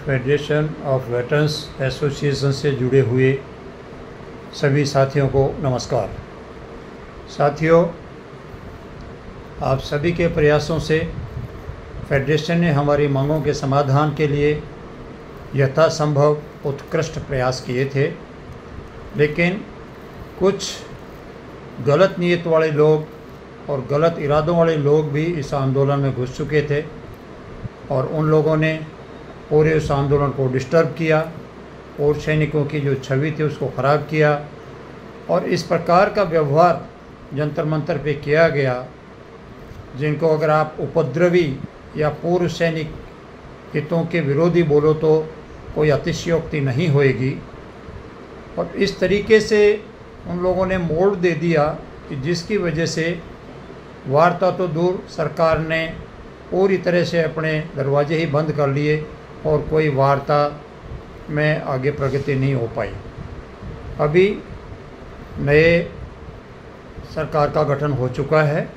Federation of veterans association से जुड़े हुए सभी साथियों को नमस्कार। साथियों, आप सभी के प्रयासों से फेडरेशन ने हमारी मांगों के समाधान के लिए यथासंभव उत्कृष्ट प्रयास किए थे, लेकिन कुछ गलत नीयत वाले लोग और गलत इरादों वाले लोग भी इस आंदोलन में घुस चुके थे और उन लोगों ने पूरे उस आंदोलन को डिस्टर्ब किया और सैनिकों की जो छवि थी उसको ख़राब किया। और इस प्रकार का व्यवहार जंतर मंतर पे किया गया, जिनको अगर आप उपद्रवी या पूर्व सैनिक हितों के विरोधी बोलो तो कोई अतिशयोक्ति नहीं होएगी। और इस तरीके से उन लोगों ने मोड़ दे दिया कि जिसकी वजह से वार्ता तो दूर, सरकार ने पूरी तरह से अपने दरवाजे ही बंद कर लिए और कोई वार्ता में आगे प्रगति नहीं हो पाई। अभी नए सरकार का गठन हो चुका है,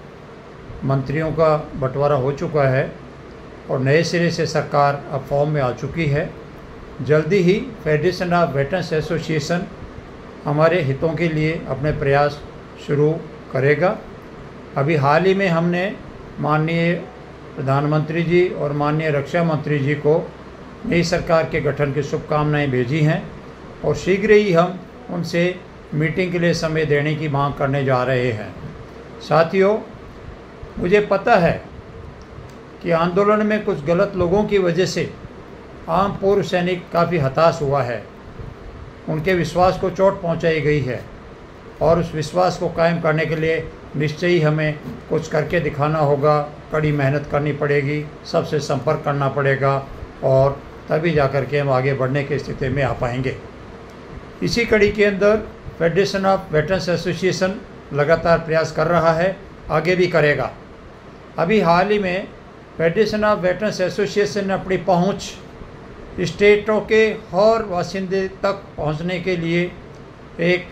मंत्रियों का बंटवारा हो चुका है और नए सिरे से सरकार अब फॉर्म में आ चुकी है। जल्दी ही फेडरेशन ऑफ वेटरन्स एसोसिएशन हमारे हितों के लिए अपने प्रयास शुरू करेगा। अभी हाल ही में हमने माननीय प्रधानमंत्री जी और माननीय रक्षा मंत्री जी को नई सरकार के गठन की शुभकामनाएं भेजी हैं और शीघ्र ही हम उनसे मीटिंग के लिए समय देने की मांग करने जा रहे हैं। साथियों, मुझे पता है कि आंदोलन में कुछ गलत लोगों की वजह से आम पूर्व सैनिक काफ़ी हताश हुआ है, उनके विश्वास को चोट पहुंचाई गई है और उस विश्वास को कायम करने के लिए निश्चय ही हमें कुछ करके दिखाना होगा, कड़ी मेहनत करनी पड़ेगी, सबसे संपर्क करना पड़ेगा और तभी जाकर के हम आगे बढ़ने की स्थिति में आ पाएंगे। इसी कड़ी के अंदर फेडरेशन ऑफ वेटरन्स एसोसिएशन लगातार प्रयास कर रहा है, आगे भी करेगा। अभी हाल ही में फेडरेशन ऑफ वेटरन्स एसोसिएशन ने अपनी पहुंच स्टेटों के हर वासिंदे तक पहुंचने के लिए एक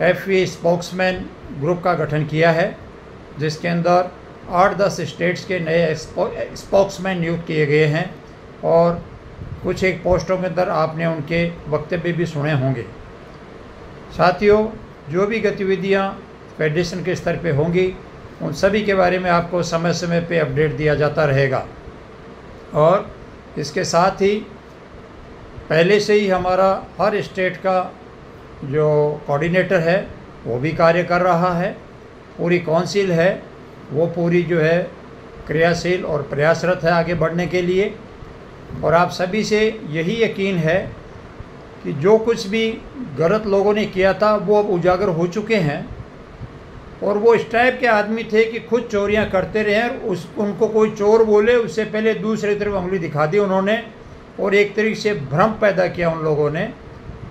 FA स्पोक्समैन ग्रुप का गठन किया है, जिसके अंदर 8-10 स्टेट्स के नए स्पोक्समैन नियुक्त किए गए हैं और कुछ एक पोस्टों के अंदर आपने उनके वक्तव्य भी सुने होंगे। साथियों, जो भी गतिविधियां फेडरेशन के स्तर पे होंगी उन सभी के बारे में आपको समय समय पे अपडेट दिया जाता रहेगा। और इसके साथ ही पहले से ही हमारा हर स्टेट का जो कोऑर्डिनेटर है वो भी कार्य कर रहा है, पूरी काउंसिल है वो पूरी जो है क्रियाशील और प्रयासरत है आगे बढ़ने के लिए। और आप सभी से यही यकीन है कि जो कुछ भी गलत लोगों ने किया था वो अब उजागर हो चुके हैं और वो इस टाइप के आदमी थे कि खुद चोरियां करते रहे और उनको कोई चोर बोले उससे पहले दूसरी तरफ उंगली दिखा दी उन्होंने और एक तरीके से भ्रम पैदा किया उन लोगों ने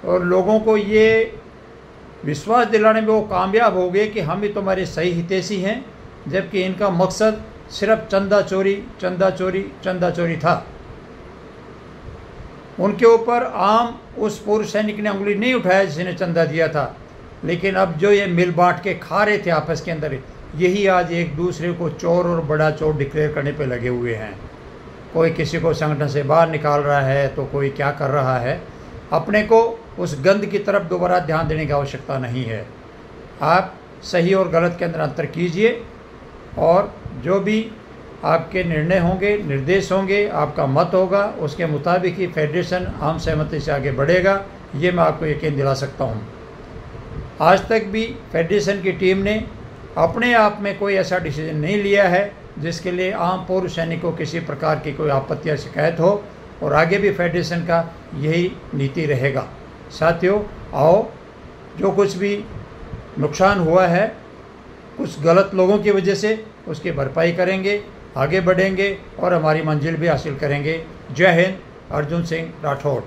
और लोगों को ये विश्वास दिलाने में वो कामयाब हो गए कि हम ही तुम्हारे सही हितैषी हैं, जबकि इनका मकसद सिर्फ चंदा चोरी था। उनके ऊपर आम उस पूर्व सैनिक ने उंगली नहीं उठाया जिसने चंदा दिया था, लेकिन अब जो ये मिल बांट के खा रहे थे आपस के अंदर, यही आज एक दूसरे को चोर और बड़ा चोर डिक्लेयर करने पे लगे हुए हैं। कोई किसी को संगठन से बाहर निकाल रहा है तो कोई क्या कर रहा है। अपने को उस गंद की तरफ दोबारा ध्यान देने की आवश्यकता नहीं है। आप सही और गलत के अंदर अंतर कीजिए और जो भी आपके निर्णय होंगे, निर्देश होंगे, आपका मत होगा, उसके मुताबिक ही फेडरेशन आम सहमति से आगे बढ़ेगा, ये मैं आपको यकीन दिला सकता हूँ। आज तक भी फेडरेशन की टीम ने अपने आप में कोई ऐसा डिसीजन नहीं लिया है जिसके लिए आम पूर्व सैनिकों किसी प्रकार की कोई आपत्ति या शिकायत हो और आगे भी फेडरेशन का यही नीति रहेगा। साथियों, आओ जो कुछ भी नुकसान हुआ है कुछ गलत लोगों की वजह से उसकी भरपाई करेंगे, आगे बढ़ेंगे और हमारी मंजिल भी हासिल करेंगे। जय हिंद। अर्जुन सिंह राठौड़।